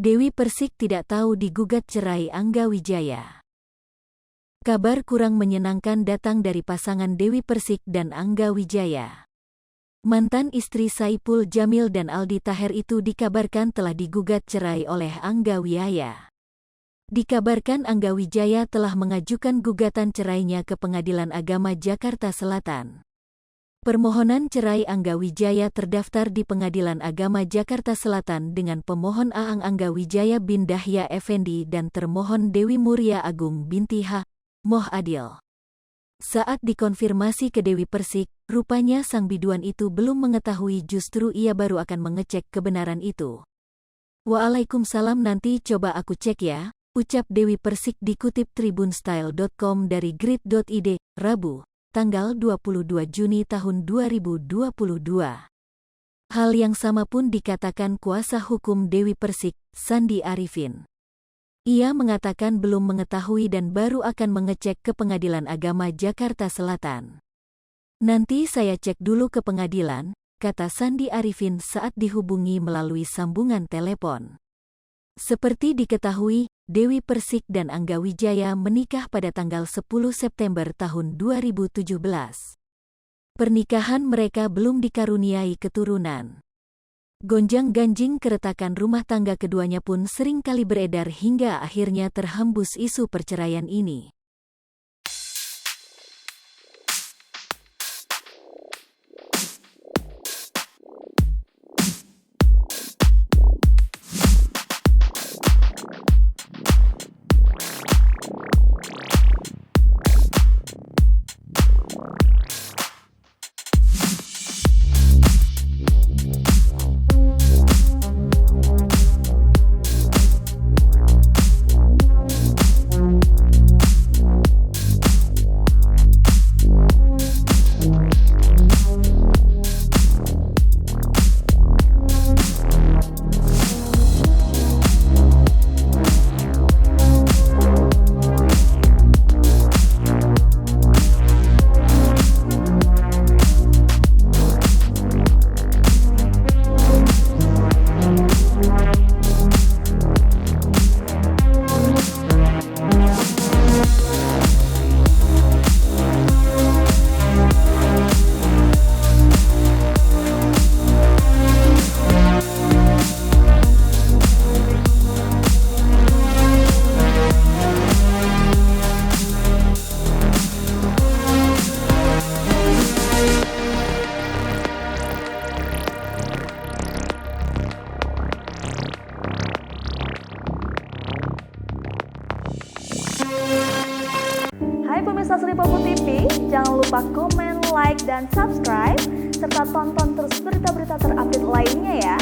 Dewi Persik tidak tahu digugat cerai Angga Wijaya. Kabar kurang menyenangkan datang dari pasangan Dewi Persik dan Angga Wijaya. Mantan istri Saipul Jamil dan Aldi Taher itu dikabarkan telah digugat cerai oleh Angga Wijaya. Dikabarkan Angga Wijaya telah mengajukan gugatan cerainya ke Pengadilan Agama Jakarta Selatan. Permohonan cerai Angga Wijaya terdaftar di Pengadilan Agama Jakarta Selatan dengan pemohon Aang Angga Wijaya bin Dahya Effendi dan termohon Dewi Muria Agung binti H. Moh Adil. Saat dikonfirmasi ke Dewi Persik, rupanya sang biduan itu belum mengetahui justru ia baru akan mengecek kebenaran itu. Waalaikumsalam, nanti coba aku cek ya, ucap Dewi Persik dikutip tribunstyle.com dari grid.id, Rabu, tanggal 22 Juni tahun 2022. Hal yang sama pun dikatakan kuasa hukum Dewi Persik, Sandi Arifin. Ia mengatakan belum mengetahui dan baru akan mengecek ke Pengadilan Agama Jakarta Selatan. Nanti saya cek dulu ke pengadilan, kata Sandi Arifin saat dihubungi melalui sambungan telepon. Seperti diketahui, Dewi Persik dan Angga Wijaya menikah pada tanggal 10 September tahun 2017. Pernikahan mereka belum dikaruniai keturunan. Gonjang-ganjing keretakan rumah tangga keduanya pun sering kali beredar hingga akhirnya terhembus isu perceraian ini. Hai pemirsa Sri Popo TV, jangan lupa komen, like, dan subscribe, serta tonton terus berita-berita terupdate lainnya ya.